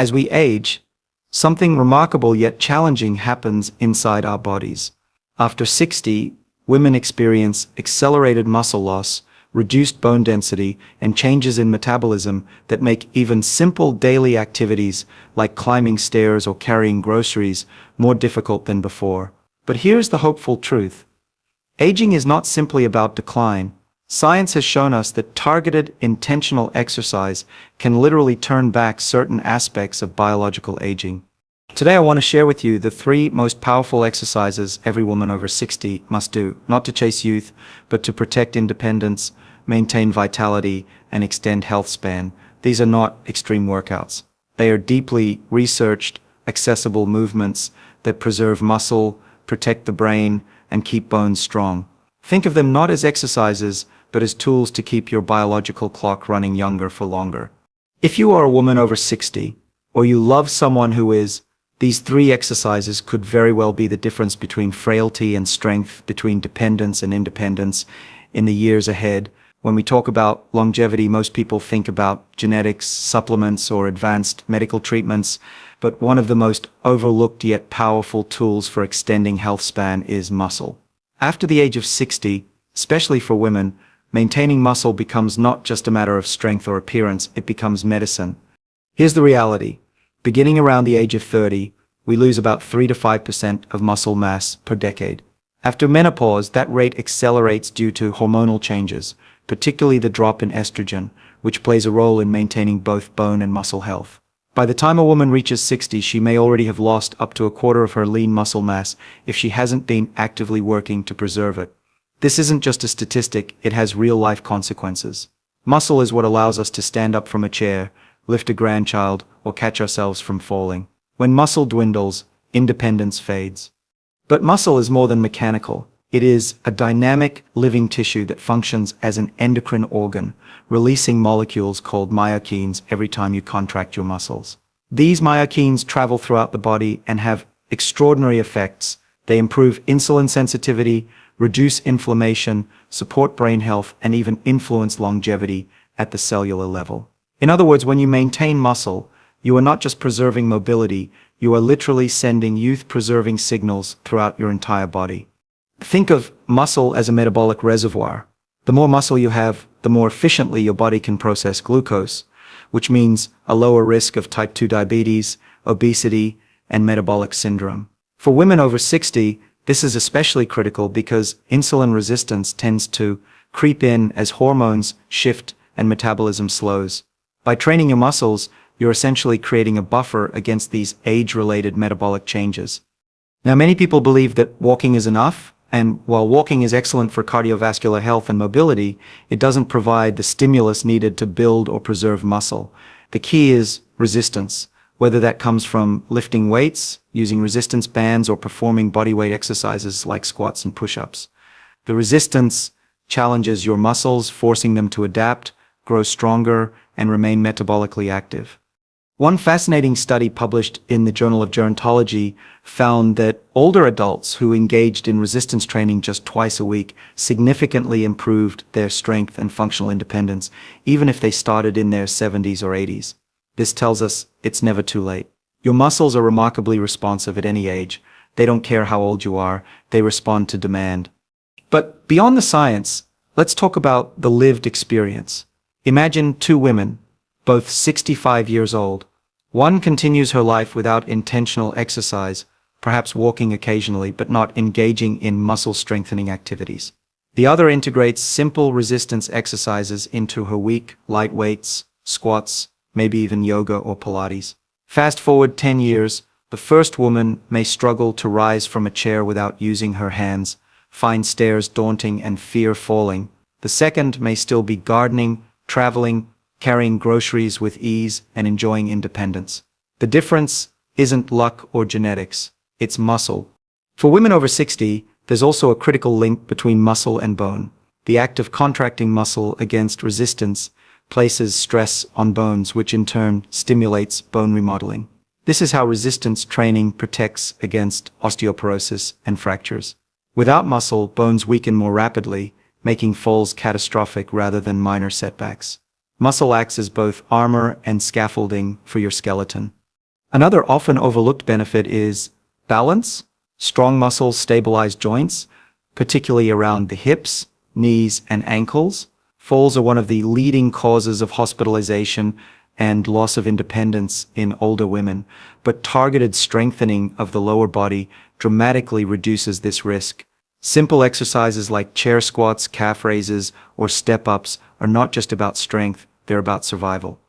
As we age, something remarkable yet challenging happens inside our bodies. After 60, women experience accelerated muscle loss, reduced bone density, and changes in metabolism that make even simple daily activities like climbing stairs or carrying groceries more difficult than before. But here's the hopeful truth. Aging is not simply about decline. Science has shown us that targeted, intentional exercise can literally turn back certain aspects of biological aging. Today I want to share with you the 3 most powerful exercises every woman over 60 must do, not to chase youth, but to protect independence, maintain vitality, and extend health span. These are not extreme workouts. They are deeply researched, accessible movements that preserve muscle, protect the brain, and keep bones strong. Think of them not as exercises, but as tools to keep your biological clock running younger for longer. If you are a woman over 60, or you love someone who is, these 3 exercises could very well be the difference between frailty and strength, between dependence and independence in the years ahead. When we talk about longevity, most people think about genetics, supplements, or advanced medical treatments, but one of the most overlooked yet powerful tools for extending health span is muscle. After the age of 60, especially for women, maintaining muscle becomes not just a matter of strength or appearance, it becomes medicine. Here's the reality. Beginning around the age of 30, we lose about 3 to 5% of muscle mass per decade. After menopause, that rate accelerates due to hormonal changes, particularly the drop in estrogen, which plays a role in maintaining both bone and muscle health. By the time a woman reaches 60, she may already have lost up to a quarter of her lean muscle mass if she hasn't been actively working to preserve it. This isn't just a statistic, it has real-life consequences. Muscle is what allows us to stand up from a chair, lift a grandchild, or catch ourselves from falling. When muscle dwindles, independence fades. But muscle is more than mechanical. It is a dynamic, living tissue that functions as an endocrine organ, releasing molecules called myokines every time you contract your muscles. These myokines travel throughout the body and have extraordinary effects. They improve insulin sensitivity, reduce inflammation, support brain health, and even influence longevity at the cellular level. In other words, when you maintain muscle, you are not just preserving mobility, you are literally sending youth-preserving signals throughout your entire body. Think of muscle as a metabolic reservoir. The more muscle you have, the more efficiently your body can process glucose, which means a lower risk of type 2 diabetes, obesity, and metabolic syndrome. For women over 60, this is especially critical because insulin resistance tends to creep in as hormones shift and metabolism slows. By training your muscles, you're essentially creating a buffer against these age-related metabolic changes. Now, many people believe that walking is enough, and while walking is excellent for cardiovascular health and mobility, it doesn't provide the stimulus needed to build or preserve muscle. The key is resistance, whether that comes from lifting weights, using resistance bands, or performing bodyweight exercises like squats and push-ups. The resistance challenges your muscles, forcing them to adapt, grow stronger, and remain metabolically active. One fascinating study published in the Journal of Gerontology found that older adults who engaged in resistance training just twice a week significantly improved their strength and functional independence, even if they started in their 70s or 80s. This tells us it's never too late. Your muscles are remarkably responsive at any age. They don't care how old you are, they respond to demand. But beyond the science, let's talk about the lived experience. Imagine 2 women, both 65 years old. One continues her life without intentional exercise, perhaps walking occasionally, but not engaging in muscle-strengthening activities. The other integrates simple resistance exercises into her week, light weights, squats, maybe even yoga or Pilates. Fast forward 10 years, the first woman may struggle to rise from a chair without using her hands, find stairs daunting and fear falling. The second may still be gardening, traveling, carrying groceries with ease, and enjoying independence. The difference isn't luck or genetics, it's muscle. For women over 60, there's also a critical link between muscle and bone. The act of contracting muscle against resistance places stress on bones, which in turn stimulates bone remodeling. This is how resistance training protects against osteoporosis and fractures. Without muscle, bones weaken more rapidly, making falls catastrophic rather than minor setbacks. Muscle acts as both armor and scaffolding for your skeleton. Another often overlooked benefit is balance. Strong muscles stabilize joints, particularly around the hips, knees, and ankles. Falls are one of the leading causes of hospitalization and loss of independence in older women, but targeted strengthening of the lower body dramatically reduces this risk. Simple exercises like chair squats, calf raises, or step-ups are not just about strength, they're about survival.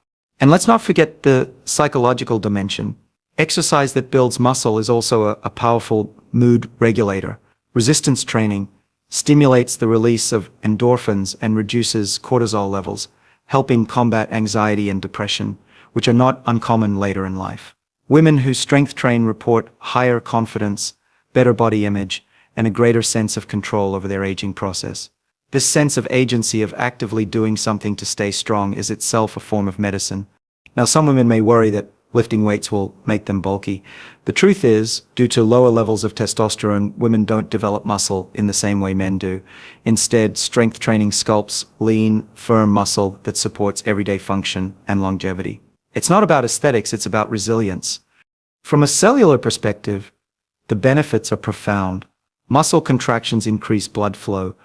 And let's not forget the psychological dimension. Exercise that builds muscle is also a powerful mood regulator. Resistance training stimulates the release of endorphins and reduces cortisol levels, helping combat anxiety and depression, which are not uncommon later in life. Women who strength train report higher confidence, better body image, and a greater sense of control over their aging process. This sense of agency of actively doing something to stay strong is itself a form of medicine. Now, some women may worry that lifting weights will make them bulky. The truth is, due to lower levels of testosterone, women don't develop muscle in the same way men do. Instead, strength training sculpts lean, firm muscle that supports everyday function and longevity. It's not about aesthetics, it's about resilience. From a cellular perspective, the benefits are profound. Muscle contractions increase blood flow,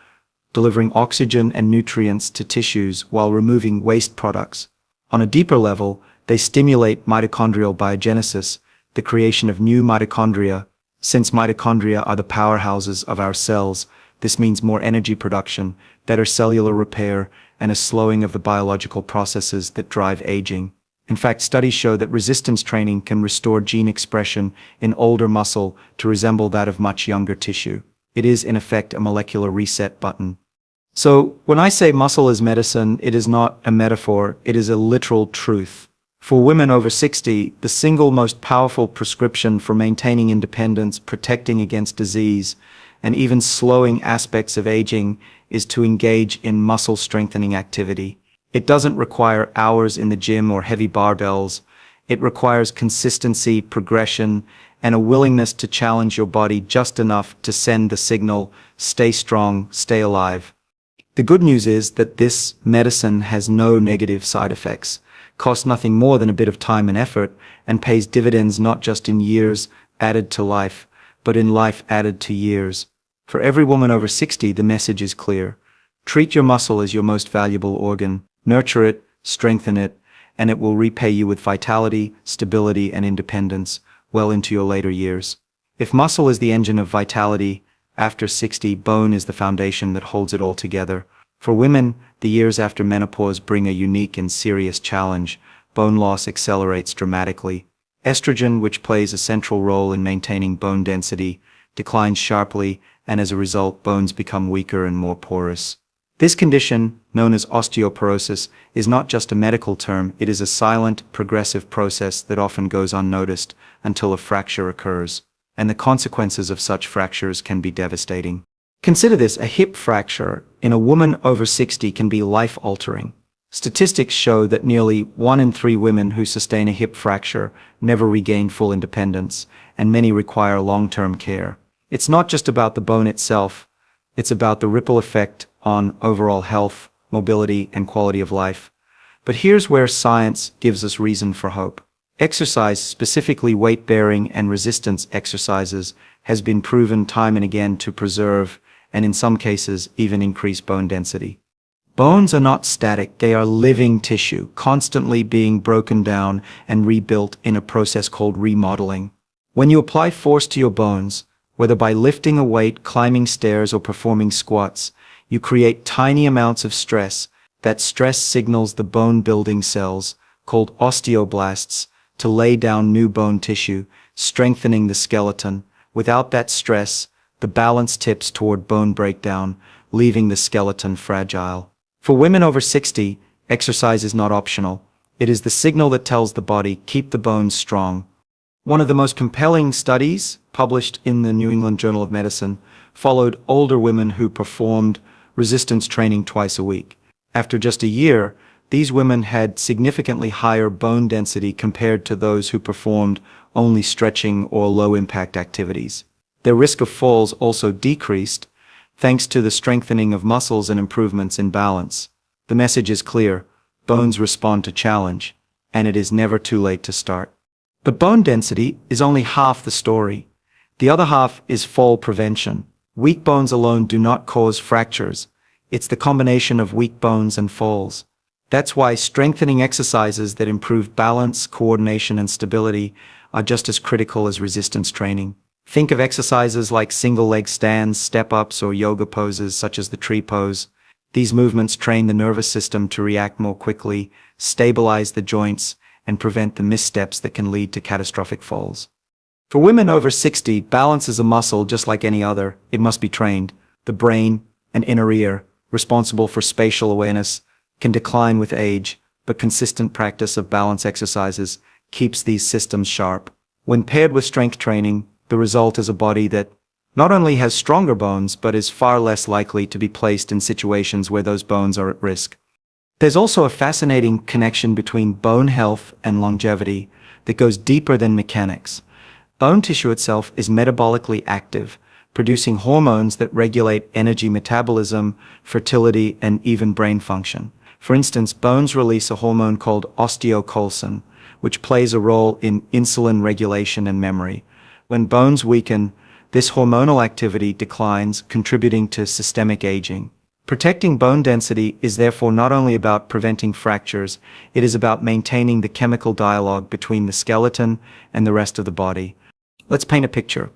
delivering oxygen and nutrients to tissues while removing waste products. On a deeper level, they stimulate mitochondrial biogenesis, the creation of new mitochondria. Since mitochondria are the powerhouses of our cells, this means more energy production, better cellular repair, and a slowing of the biological processes that drive aging. In fact, studies show that resistance training can restore gene expression in older muscle to resemble that of much younger tissue. It is, in effect, a molecular reset button. So, when I say muscle is medicine, it is not a metaphor, it is a literal truth. For women over 60, the single most powerful prescription for maintaining independence, protecting against disease, and even slowing aspects of aging is to engage in muscle strengthening activity. It doesn't require hours in the gym or heavy barbells. It requires consistency, progression, and a willingness to challenge your body just enough to send the signal, stay strong, stay alive. The good news is that this medicine has no negative side effects, costs nothing more than a bit of time and effort, and pays dividends not just in years added to life, but in life added to years. For every woman over 60, the message is clear. Treat your muscle as your most valuable organ. Nurture it, strengthen it, and it will repay you with vitality, stability, and independence well into your later years. If muscle is the engine of vitality, after 60, bone is the foundation that holds it all together. For women, the years after menopause bring a unique and serious challenge. Bone loss accelerates dramatically. Estrogen, which plays a central role in maintaining bone density, declines sharply, and as a result, bones become weaker and more porous. This condition, known as osteoporosis, is not just a medical term, it is a silent, progressive process that often goes unnoticed until a fracture occurs, and the consequences of such fractures can be devastating. Consider this: a hip fracture in a woman over 60 can be life-altering. Statistics show that nearly 1 in 3 women who sustain a hip fracture never regain full independence, and many require long-term care. It's not just about the bone itself, it's about the ripple effect on overall health, mobility, and quality of life. But here's where science gives us reason for hope. Exercise, specifically weight-bearing and resistance exercises, has been proven time and again to preserve, and in some cases, even increase bone density. Bones are not static, they are living tissue, constantly being broken down and rebuilt in a process called remodeling. When you apply force to your bones, whether by lifting a weight, climbing stairs, or performing squats, you create tiny amounts of stress. That stress signals the bone-building cells, called osteoblasts, to lay down new bone tissue, strengthening the skeleton. Without that stress, the balance tips toward bone breakdown, leaving the skeleton fragile. For women over 60, exercise is not optional. It is the signal that tells the body, keep the bones strong. One of the most compelling studies, published in the New England Journal of Medicine, followed older women who performed resistance training twice a week. After just a year, these women had significantly higher bone density compared to those who performed only stretching or low-impact activities. Their risk of falls also decreased, thanks to the strengthening of muscles and improvements in balance. The message is clear: bones respond to challenge, and it is never too late to start. But bone density is only half the story. The other half is fall prevention. Weak bones alone do not cause fractures. It's the combination of weak bones and falls. That's why strengthening exercises that improve balance, coordination, and stability are just as critical as resistance training. Think of exercises like single leg stands, step-ups, or yoga poses such as the tree pose. These movements train the nervous system to react more quickly, stabilize the joints, and prevent the missteps that can lead to catastrophic falls. For women over 60, balance is a muscle just like any other. It must be trained. The brain and inner ear, responsible for spatial awareness, can decline with age, but consistent practice of balance exercises keeps these systems sharp. When paired with strength training, the result is a body that not only has stronger bones, but is far less likely to be placed in situations where those bones are at risk. There's also a fascinating connection between bone health and longevity that goes deeper than mechanics. Bone tissue itself is metabolically active, producing hormones that regulate energy metabolism, fertility, and even brain function. For instance, bones release a hormone called osteocolcin, which plays a role in insulin regulation and memory. When bones weaken, this hormonal activity declines, contributing to systemic aging. Protecting bone density is therefore not only about preventing fractures, it is about maintaining the chemical dialogue between the skeleton and the rest of the body. Let's paint a picture.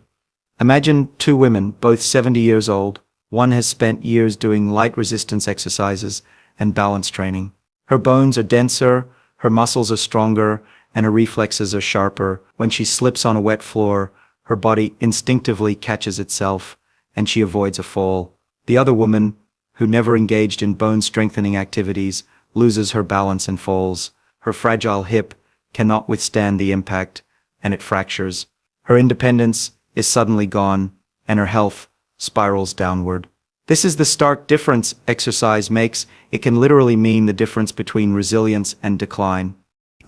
Imagine two women, both 70 years old. One has spent years doing light resistance exercises and balance training. Her bones are denser, her muscles are stronger, and her reflexes are sharper. When she slips on a wet floor, her body instinctively catches itself, and she avoids a fall. The other woman, who never engaged in bone-strengthening activities, loses her balance and falls. Her fragile hip cannot withstand the impact, and it fractures. Her independence is suddenly gone, and her health spirals downward. This is the stark difference exercise makes. It can literally mean the difference between resilience and decline.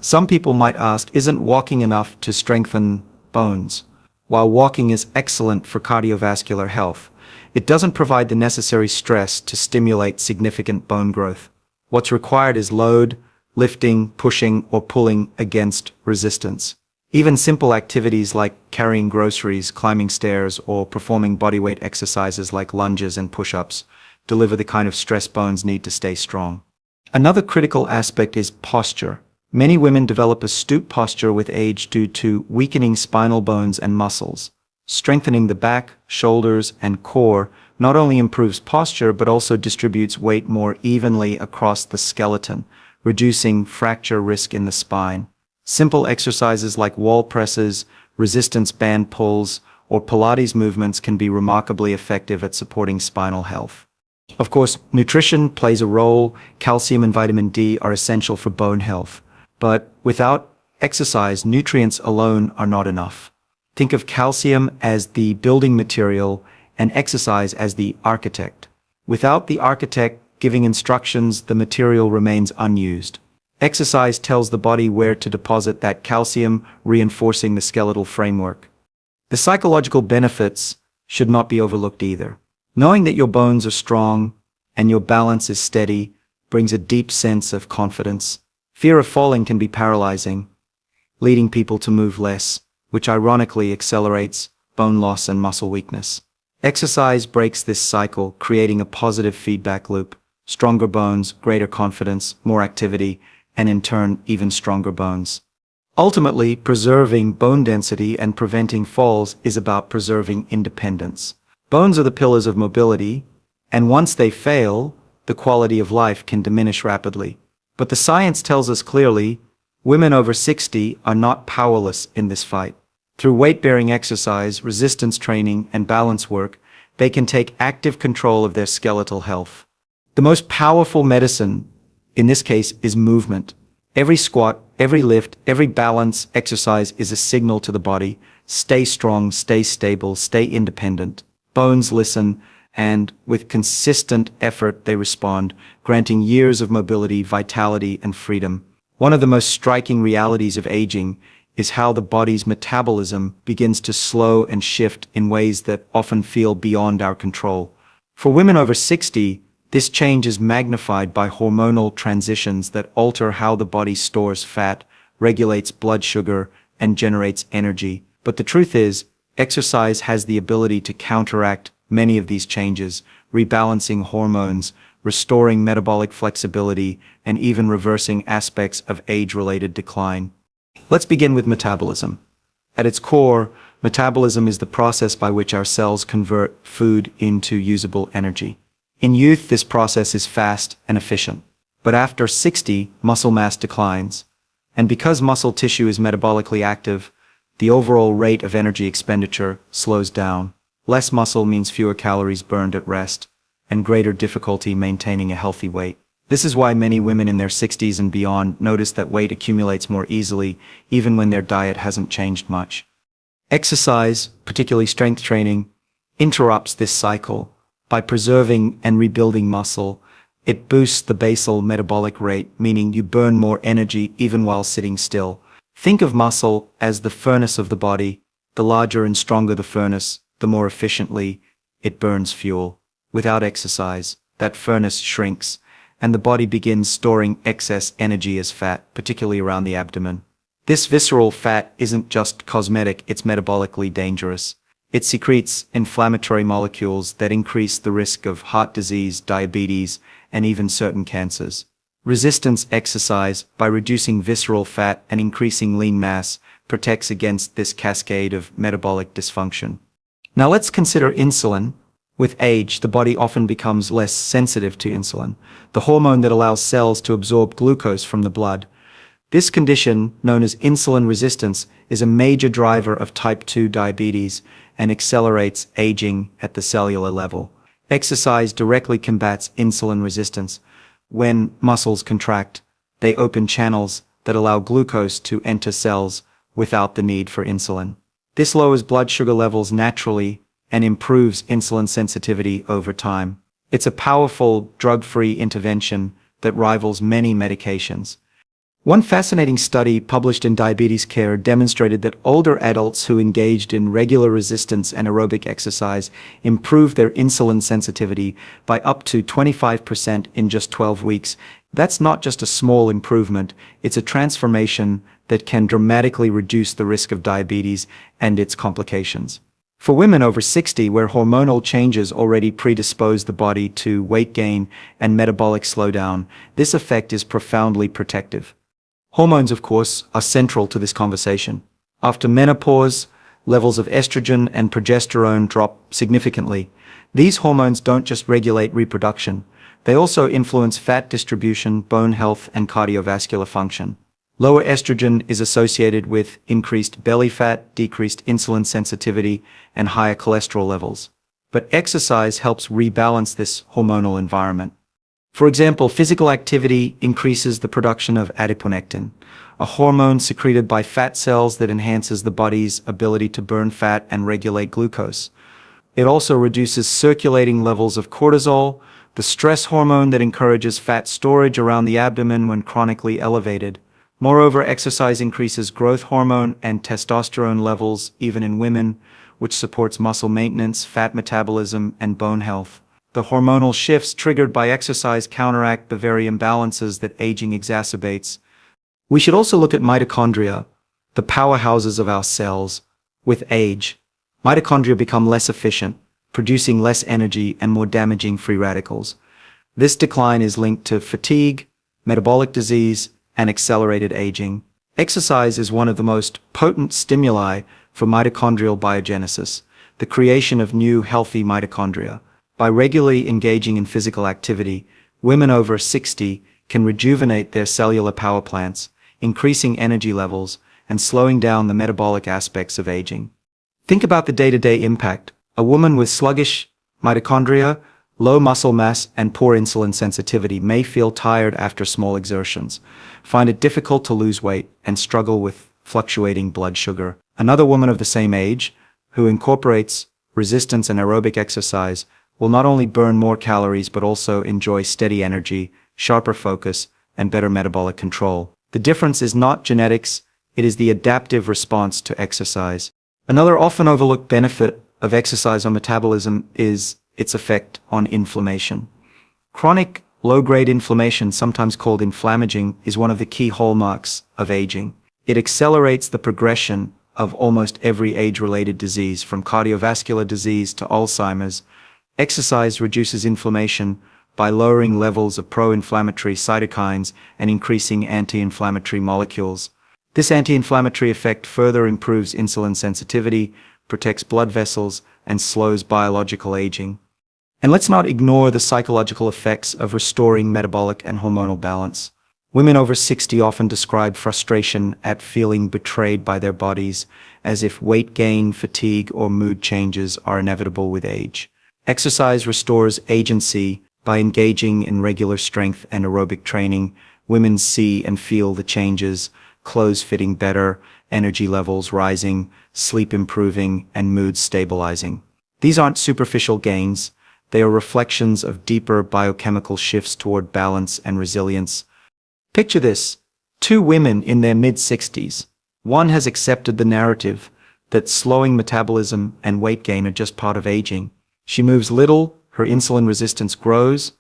Some people might ask, isn't walking enough to strengthen bones? While walking is excellent for cardiovascular health, it doesn't provide the necessary stress to stimulate significant bone growth. What's required is load, lifting, pushing, or pulling against resistance. Even simple activities like carrying groceries, climbing stairs, or performing bodyweight exercises like lunges and push-ups deliver the kind of stress bones need to stay strong. Another critical aspect is posture. Many women develop a stoop posture with age due to weakening spinal bones and muscles. Strengthening the back, shoulders, and core not only improves posture but also distributes weight more evenly across the skeleton, reducing fracture risk in the spine. Simple exercises like wall presses, resistance band pulls, or Pilates movements can be remarkably effective at supporting spinal health. Of course, nutrition plays a role. Calcium and vitamin D are essential for bone health. But without exercise, nutrients alone are not enough. Think of calcium as the building material and exercise as the architect. Without the architect giving instructions, the material remains unused. Exercise tells the body where to deposit that calcium, reinforcing the skeletal framework. The psychological benefits should not be overlooked either. Knowing that your bones are strong and your balance is steady brings a deep sense of confidence. Fear of falling can be paralyzing, leading people to move less, which ironically accelerates bone loss and muscle weakness. Exercise breaks this cycle, creating a positive feedback loop. Stronger bones, greater confidence, more activity, and in turn, even stronger bones. Ultimately, preserving bone density and preventing falls is about preserving independence. Bones are the pillars of mobility, and once they fail, the quality of life can diminish rapidly. But the science tells us clearly, women over 60 are not powerless in this fight. Through weight-bearing exercise, resistance training, and balance work, they can take active control of their skeletal health. The most powerful medicine, in this case, is movement. Every squat, every lift, every balance exercise is a signal to the body. Stay strong, stay stable, stay independent. Bones listen, and with consistent effort they respond, granting years of mobility, vitality, and freedom. One of the most striking realities of aging is how the body's metabolism begins to slow and shift in ways that often feel beyond our control. For women over 60, this change is magnified by hormonal transitions that alter how the body stores fat, regulates blood sugar, and generates energy. But the truth is, exercise has the ability to counteract many of these changes, rebalancing hormones, restoring metabolic flexibility, and even reversing aspects of age-related decline. Let's begin with metabolism. At its core, metabolism is the process by which our cells convert food into usable energy. In youth, this process is fast and efficient. But after 60, muscle mass declines. And because muscle tissue is metabolically active, the overall rate of energy expenditure slows down. Less muscle means fewer calories burned at rest, and greater difficulty maintaining a healthy weight. This is why many women in their 60s and beyond notice that weight accumulates more easily, even when their diet hasn't changed much. Exercise, particularly strength training, interrupts this cycle. By preserving and rebuilding muscle, it boosts the basal metabolic rate, meaning you burn more energy even while sitting still. Think of muscle as the furnace of the body. The larger and stronger the furnace, the more efficiently it burns fuel. Without exercise, that furnace shrinks, and the body begins storing excess energy as fat, particularly around the abdomen. This visceral fat isn't just cosmetic, it's metabolically dangerous. It secretes inflammatory molecules that increase the risk of heart disease, diabetes, and even certain cancers. Resistance exercise, by reducing visceral fat and increasing lean mass, protects against this cascade of metabolic dysfunction. Now let's consider insulin. With age, the body often becomes less sensitive to insulin, the hormone that allows cells to absorb glucose from the blood. This condition, known as insulin resistance, is a major driver of type 2 diabetes and accelerates aging at the cellular level. Exercise directly combats insulin resistance. When muscles contract, they open channels that allow glucose to enter cells without the need for insulin. This lowers blood sugar levels naturally and improves insulin sensitivity over time. It's a powerful, drug-free intervention that rivals many medications. One fascinating study published in Diabetes Care demonstrated that older adults who engaged in regular resistance and aerobic exercise improved their insulin sensitivity by up to 25% in just 12 weeks. That's not just a small improvement, it's a transformation that can dramatically reduce the risk of diabetes and its complications. For women over 60, where hormonal changes already predispose the body to weight gain and metabolic slowdown, this effect is profoundly protective. Hormones, of course, are central to this conversation. After menopause, levels of estrogen and progesterone drop significantly. These hormones don't just regulate reproduction, they also influence fat distribution, bone health, and cardiovascular function. Lower estrogen is associated with increased belly fat, decreased insulin sensitivity, and higher cholesterol levels. But exercise helps rebalance this hormonal environment. For example, physical activity increases the production of adiponectin, a hormone secreted by fat cells that enhances the body's ability to burn fat and regulate glucose. It also reduces circulating levels of cortisol, the stress hormone that encourages fat storage around the abdomen when chronically elevated. Moreover, exercise increases growth hormone and testosterone levels even in women, which supports muscle maintenance, fat metabolism, and bone health. The hormonal shifts triggered by exercise counteract the very imbalances that aging exacerbates. We should also look at mitochondria, the powerhouses of our cells. With age, mitochondria become less efficient, producing less energy and more damaging free radicals. This decline is linked to fatigue, metabolic disease, and accelerated aging. Exercise is one of the most potent stimuli for mitochondrial biogenesis, the creation of new healthy mitochondria. By regularly engaging in physical activity, women over 60 can rejuvenate their cellular power plants, increasing energy levels and slowing down the metabolic aspects of aging. Think about the day-to-day impact. A woman with sluggish mitochondria, low muscle mass, and poor insulin sensitivity may feel tired after small exertions, find it difficult to lose weight, and struggle with fluctuating blood sugar. Another woman of the same age, who incorporates resistance and aerobic exercise, will not only burn more calories but also enjoy steady energy, sharper focus, and better metabolic control. The difference is not genetics, it is the adaptive response to exercise. Another often overlooked benefit of exercise on metabolism is its effect on inflammation. Chronic, low-grade inflammation, sometimes called inflammaging, is one of the key hallmarks of aging. It accelerates the progression of almost every age-related disease, from cardiovascular disease to Alzheimer's. Exercise reduces inflammation by lowering levels of pro-inflammatory cytokines and increasing anti-inflammatory molecules. This anti-inflammatory effect further improves insulin sensitivity, protects blood vessels, and slows biological aging. And let's not ignore the psychological effects of restoring metabolic and hormonal balance. Women over 60 often describe frustration at feeling betrayed by their bodies, as if weight gain, fatigue, or mood changes are inevitable with age. Exercise restores agency. By engaging in regular strength and aerobic training, women see and feel the changes: clothes fitting better, energy levels rising, sleep improving, and mood stabilizing. These aren't superficial gains. They are reflections of deeper biochemical shifts toward balance and resilience. Picture this: two women in their mid-60s. One has accepted the narrative that slowing metabolism and weight gain are just part of aging. She moves little, her insulin resistance grows,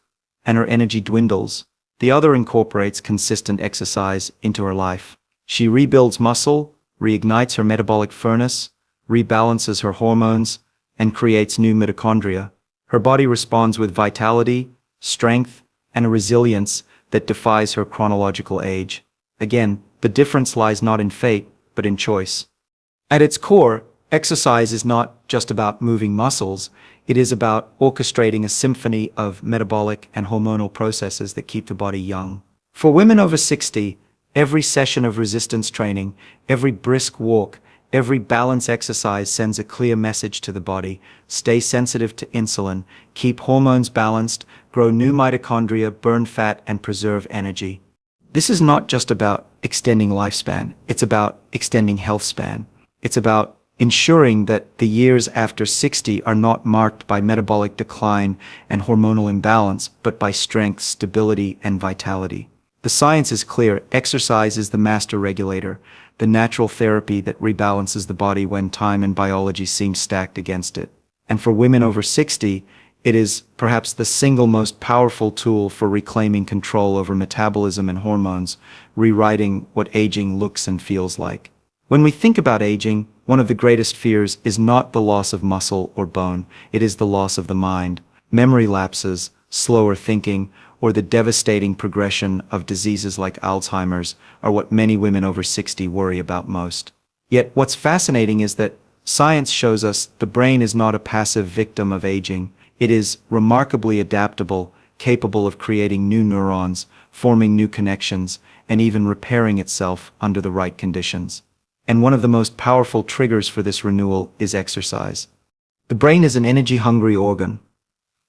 and her energy dwindles. The other incorporates consistent exercise into her life. She rebuilds muscle, reignites her metabolic furnace, rebalances her hormones, and creates new mitochondria. Her body responds with vitality, strength, and a resilience that defies her chronological age. Again, the difference lies not in fate, but in choice. At its core, exercise is not just about moving muscles. It is about orchestrating a symphony of metabolic and hormonal processes that keep the body young. For women over 60, every session of resistance training, every brisk walk, every balance exercise sends a clear message to the body: stay sensitive to insulin, keep hormones balanced, grow new mitochondria, burn fat, and preserve energy. This is not just about extending lifespan, it's about extending health span. It's about ensuring that the years after 60 are not marked by metabolic decline and hormonal imbalance, but by strength, stability, and vitality. The science is clear: exercise is the master regulator, the natural therapy that rebalances the body when time and biology seem stacked against it. And for women over 60, it is perhaps the single most powerful tool for reclaiming control over metabolism and hormones, rewriting what aging looks and feels like. When we think about aging, one of the greatest fears is not the loss of muscle or bone, it is the loss of the mind. Memory lapses, slower thinking, or the devastating progression of diseases like Alzheimer's are what many women over 60 worry about most. Yet what's fascinating is that science shows us the brain is not a passive victim of aging. It is remarkably adaptable, capable of creating new neurons, forming new connections, and even repairing itself under the right conditions. And one of the most powerful triggers for this renewal is exercise. The brain is an energy-hungry organ,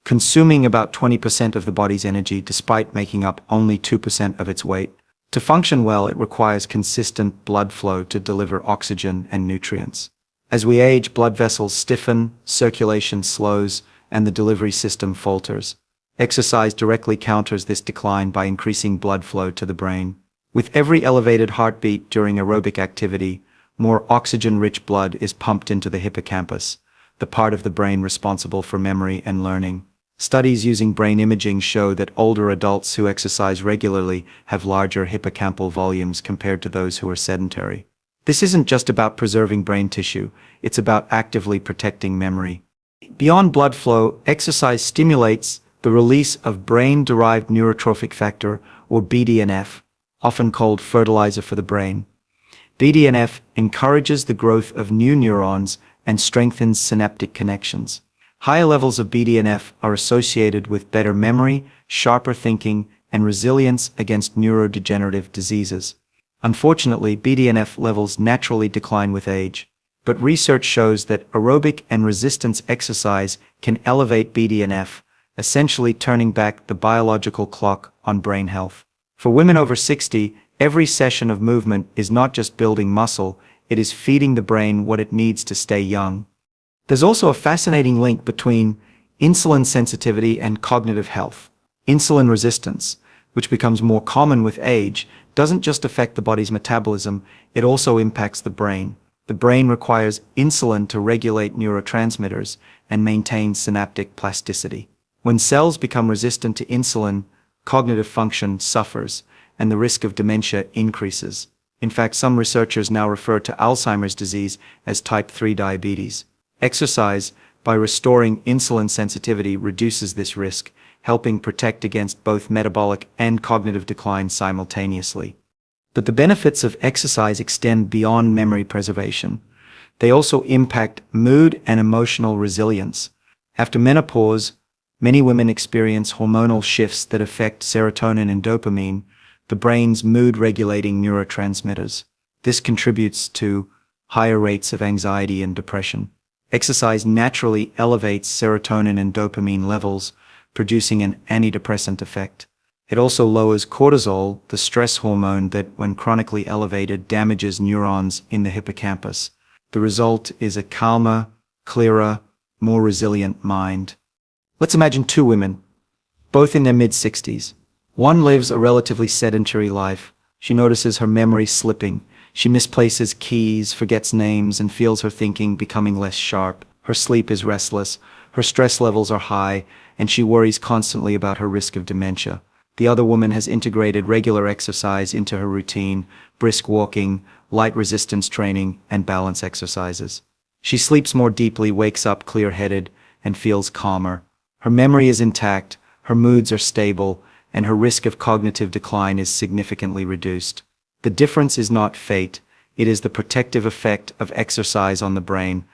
consuming about 20% of the body's energy despite making up only 2% of its weight. To function well, it requires consistent blood flow to deliver oxygen and nutrients. As we age, blood vessels stiffen, circulation slows, and the delivery system falters. Exercise directly counters this decline by increasing blood flow to the brain. With every elevated heartbeat during aerobic activity, more oxygen-rich blood is pumped into the hippocampus, the part of the brain responsible for memory and learning. Studies using brain imaging show that older adults who exercise regularly have larger hippocampal volumes compared to those who are sedentary. This isn't just about preserving brain tissue, it's about actively protecting memory. Beyond blood flow, exercise stimulates the release of brain-derived neurotrophic factor, or BDNF, often called fertilizer for the brain. BDNF encourages the growth of new neurons and strengthens synaptic connections. Higher levels of BDNF are associated with better memory, sharper thinking, and resilience against neurodegenerative diseases. Unfortunately, BDNF levels naturally decline with age, but research shows that aerobic and resistance exercise can elevate BDNF, essentially turning back the biological clock on brain health. For women over 60, every session of movement is not just building muscle, it is feeding the brain what it needs to stay young. There's also a fascinating link between insulin sensitivity and cognitive health. Insulin resistance, which becomes more common with age, doesn't just affect the body's metabolism, it also impacts the brain. The brain requires insulin to regulate neurotransmitters and maintain synaptic plasticity. When cells become resistant to insulin, cognitive function suffers, and the risk of dementia increases. In fact, some researchers now refer to Alzheimer's disease as type 3 diabetes. Exercise, by restoring insulin sensitivity, reduces this risk, helping protect against both metabolic and cognitive decline simultaneously. But the benefits of exercise extend beyond memory preservation. They also impact mood and emotional resilience. After menopause, many women experience hormonal shifts that affect serotonin and dopamine, the brain's mood-regulating neurotransmitters. This contributes to higher rates of anxiety and depression. Exercise naturally elevates serotonin and dopamine levels, producing an antidepressant effect. It also lowers cortisol, the stress hormone that, when chronically elevated, damages neurons in the hippocampus. The result is a calmer, clearer, more resilient mind. Let's imagine two women, both in their mid-60s. One lives a relatively sedentary life. She notices her memory slipping. She misplaces keys, forgets names, and feels her thinking becoming less sharp. Her sleep is restless, her stress levels are high, and she worries constantly about her risk of dementia. The other woman has integrated regular exercise into her routine: brisk walking, light resistance training, and balance exercises. She sleeps more deeply, wakes up clear-headed, and feels calmer. Her memory is intact, her moods are stable, and her risk of cognitive decline is significantly reduced. The difference is not fate, it is the protective effect of exercise on the brain.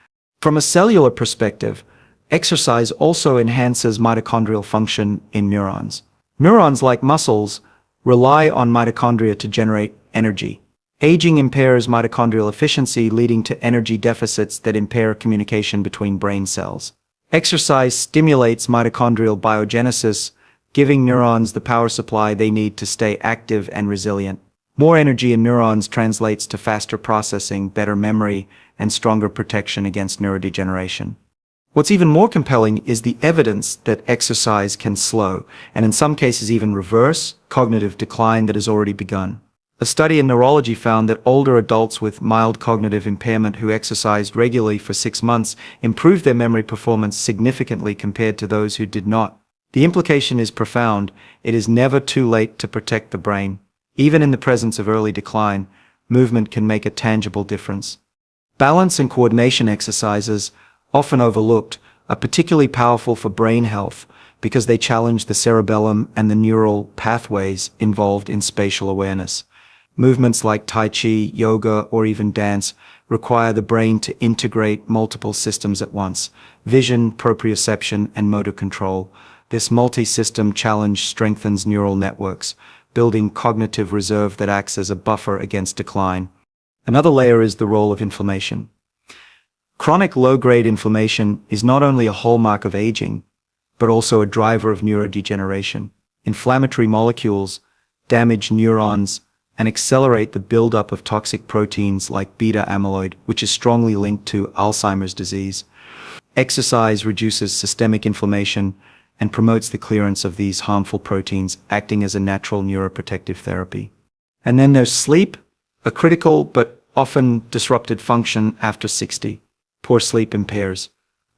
From a cellular perspective, exercise also enhances mitochondrial function in neurons. Neurons, like muscles, rely on mitochondria to generate energy. Aging impairs mitochondrial efficiency, leading to energy deficits that impair communication between brain cells. Exercise stimulates mitochondrial biogenesis, giving neurons the power supply they need to stay active and resilient. More energy in neurons translates to faster processing, better memory, and stronger protection against neurodegeneration. What's even more compelling is the evidence that exercise can slow, and in some cases even reverse, cognitive decline that has already begun. A study in neurology found that older adults with mild cognitive impairment who exercised regularly for 6 months improved their memory performance significantly compared to those who did not. The implication is profound. It is never too late to protect the brain. Even in the presence of early decline, movement can make a tangible difference. Balance and coordination exercises, often overlooked, are particularly powerful for brain health because they challenge the cerebellum and the neural pathways involved in spatial awareness. Movements like Tai Chi, yoga, or even dance require the brain to integrate multiple systems at once: vision, proprioception, and motor control. This multi-system challenge strengthens neural networks, building cognitive reserve that acts as a buffer against decline. Another layer is the role of inflammation. Chronic low-grade inflammation is not only a hallmark of aging, but also a driver of neurodegeneration. Inflammatory molecules damage neurons and accelerate the buildup of toxic proteins like beta amyloid, which is strongly linked to Alzheimer's disease. Exercise reduces systemic inflammation and promotes the clearance of these harmful proteins, acting as a natural neuroprotective therapy. And then there's sleep, a critical but often disrupted function after 60. Poor sleep impairs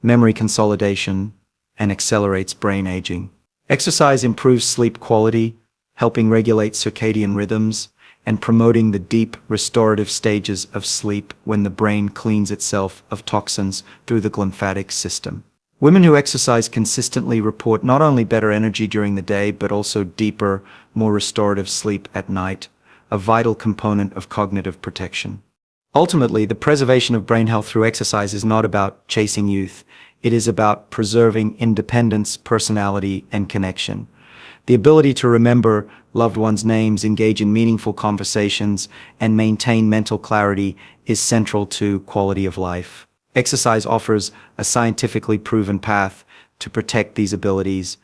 memory consolidation and accelerates brain aging. Exercise improves sleep quality, helping regulate circadian rhythms and promoting the deep restorative stages of sleep when the brain cleans itself of toxins through the glymphatic system. Women who exercise consistently report not only better energy during the day, but also deeper, more restorative sleep at night, a vital component of cognitive protection. Ultimately, the preservation of brain health through exercise is not about chasing youth. It is about preserving independence, personality, and connection. The ability to remember loved ones' names, engage in meaningful conversations, and maintain mental clarity is central to quality of life. Exercise offers a scientifically proven path to protect these abilities.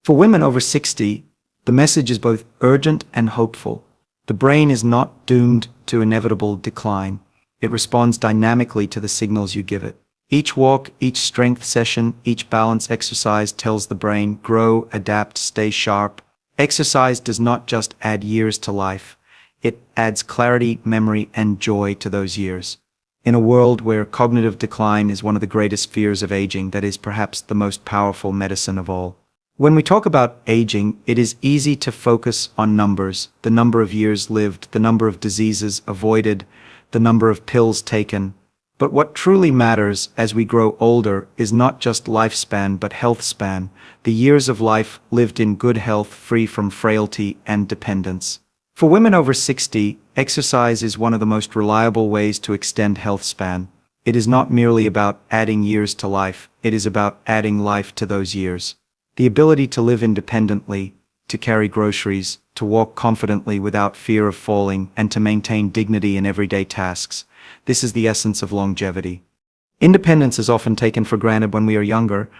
For women over 60, the message is both urgent and hopeful. The brain is not doomed to inevitable decline. It responds dynamically to the signals you give it. Each walk, each strength session, each balance exercise tells the brain, grow, adapt, stay sharp. Exercise does not just add years to life. It adds clarity, memory, and joy to those years. In a world where cognitive decline is one of the greatest fears of aging, that is perhaps the most powerful medicine of all. When we talk about aging, it is easy to focus on numbers, the number of years lived, the number of diseases avoided, the number of pills taken. But what truly matters as we grow older is not just lifespan but health span, the years of life lived in good health free from frailty and dependence. For women over 60, exercise is one of the most reliable ways to extend health span. It is not merely about adding years to life, it is about adding life to those years. The ability to live independently, to carry groceries, to walk confidently without fear of falling, and to maintain dignity in everyday tasks. This is the essence of longevity. Independence is often taken for granted when we are younger.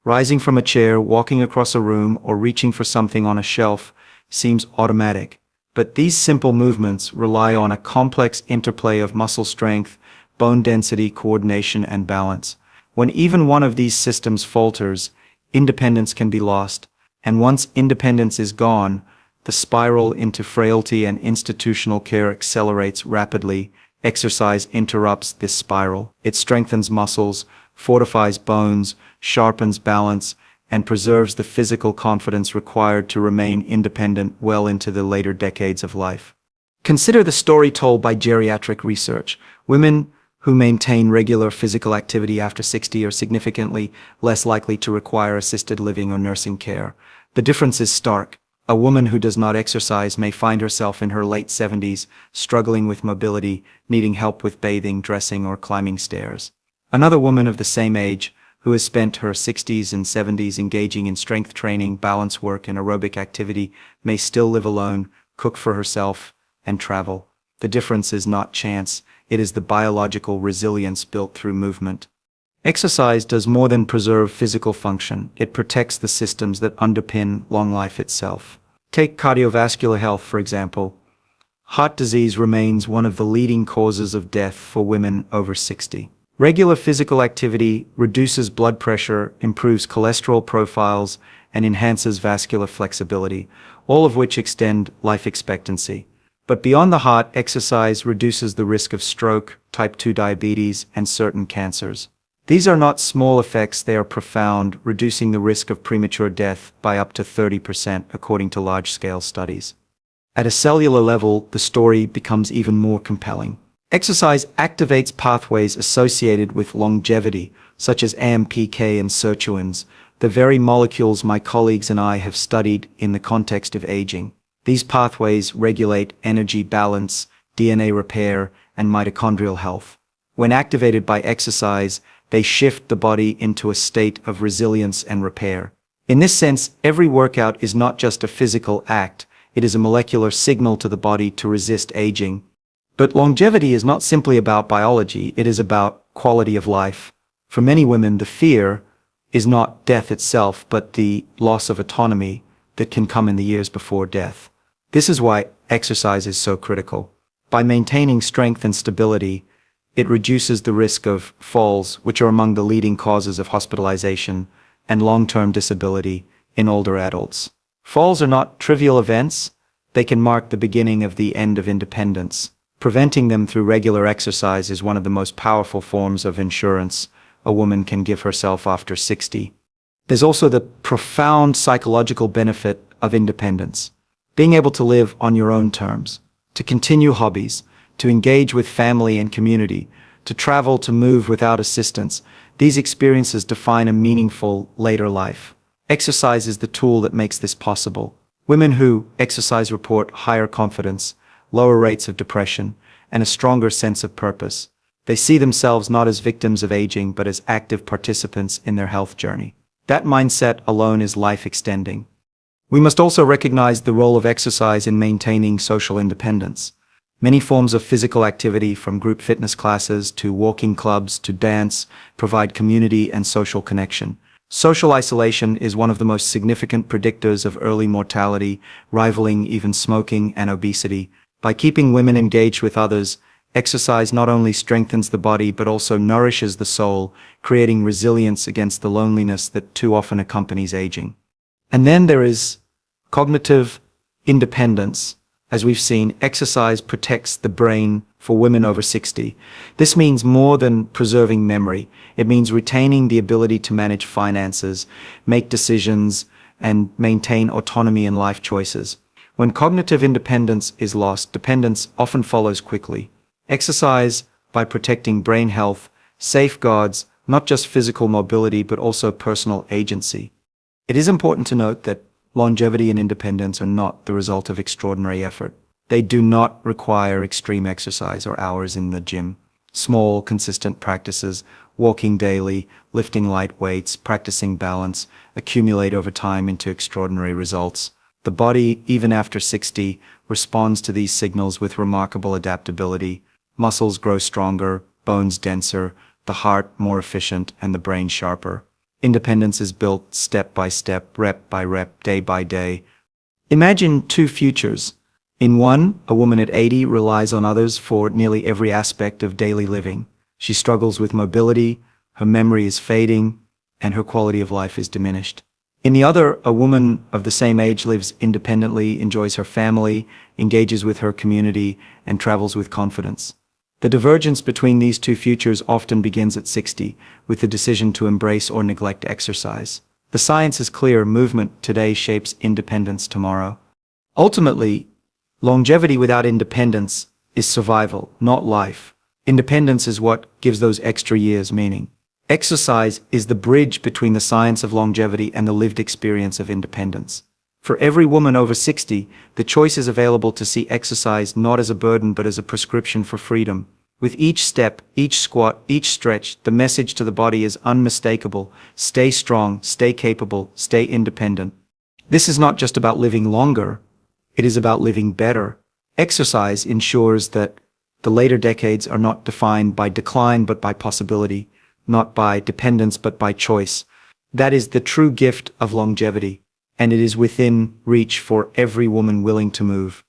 Rising from a chair, walking across a room, or reaching for something on a shelf seems automatic. But these simple movements rely on a complex interplay of muscle strength, bone density, coordination, and balance. When even one of these systems falters, independence can be lost, and once independence is gone, the spiral into frailty and institutional care accelerates rapidly. Exercise interrupts this spiral. It strengthens muscles, fortifies bones, sharpens balance, and preserves the physical confidence required to remain independent well into the later decades of life. Consider the story told by geriatric research. Women who maintain regular physical activity after 60 are significantly less likely to require assisted living or nursing care. The difference is stark. A woman who does not exercise may find herself in her late 70s, struggling with mobility, needing help with bathing, dressing, or climbing stairs. Another woman of the same age, who has spent her 60s and 70s engaging in strength training, balance work, and aerobic activity, may still live alone, cook for herself, and travel. The difference is not chance. It is the biological resilience built through movement. Exercise does more than preserve physical function. It protects the systems that underpin long life itself. Take cardiovascular health, for example. Heart disease remains one of the leading causes of death for women over 60. Regular physical activity reduces blood pressure, improves cholesterol profiles, and enhances vascular flexibility, all of which extend life expectancy. But beyond the heart, exercise reduces the risk of stroke, type 2 diabetes, and certain cancers. These are not small effects, they are profound, reducing the risk of premature death by up to 30% according to large-scale studies. At a cellular level, the story becomes even more compelling. Exercise activates pathways associated with longevity, such as AMPK and sirtuins, the very molecules my colleagues and I have studied in the context of aging. These pathways regulate energy balance, DNA repair, and mitochondrial health. When activated by exercise, they shift the body into a state of resilience and repair. In this sense, every workout is not just a physical act, it is a molecular signal to the body to resist aging. But longevity is not simply about biology, it is about quality of life. For many women, the fear is not death itself, but the loss of autonomy that can come in the years before death. This is why exercise is so critical. By maintaining strength and stability, it reduces the risk of falls, which are among the leading causes of hospitalization and long-term disability in older adults. Falls are not trivial events, they can mark the beginning of the end of independence. Preventing them through regular exercise is one of the most powerful forms of insurance a woman can give herself after 60. There's also the profound psychological benefit of independence. Being able to live on your own terms, to continue hobbies, to engage with family and community, to travel, to move without assistance, these experiences define a meaningful later life. Exercise is the tool that makes this possible. Women who exercise report higher confidence, lower rates of depression, and a stronger sense of purpose. They see themselves not as victims of aging, but as active participants in their health journey. That mindset alone is life-extending. We must also recognize the role of exercise in maintaining social independence. Many forms of physical activity, from group fitness classes to walking clubs to dance, provide community and social connection. Social isolation is one of the most significant predictors of early mortality, rivaling even smoking and obesity. By keeping women engaged with others, exercise not only strengthens the body but also nourishes the soul, creating resilience against the loneliness that too often accompanies aging. And then there is cognitive independence. As we've seen, exercise protects the brain for women over 60. This means more than preserving memory. It means retaining the ability to manage finances, make decisions, and maintain autonomy in life choices. When cognitive independence is lost, dependence often follows quickly. Exercise, by protecting brain health, safeguards not just physical mobility but also personal agency. It is important to note that longevity and independence are not the result of extraordinary effort. They do not require extreme exercise or hours in the gym. Small, consistent practices, walking daily, lifting light weights, practicing balance, accumulate over time into extraordinary results. The body, even after 60, responds to these signals with remarkable adaptability. Muscles grow stronger, bones denser, the heart more efficient, and the brain sharper. Independence is built step by step, rep by rep, day by day. Imagine two futures. In one, a woman at 80 relies on others for nearly every aspect of daily living. She struggles with mobility, her memory is fading, and her quality of life is diminished. In the other, a woman of the same age lives independently, enjoys her family, engages with her community, and travels with confidence. The divergence between these two futures often begins at 60, with the decision to embrace or neglect exercise. The science is clear: movement today shapes independence tomorrow. Ultimately, longevity without independence is survival, not life. Independence is what gives those extra years meaning. Exercise is the bridge between the science of longevity and the lived experience of independence. For every woman over 60, the choice is available to see exercise not as a burden but as a prescription for freedom. With each step, each squat, each stretch, the message to the body is unmistakable: stay strong, stay capable, stay independent. This is not just about living longer, it is about living better. Exercise ensures that the later decades are not defined by decline but by possibility, not by dependence but by choice. That is the true gift of longevity, and it is within reach for every woman willing to move.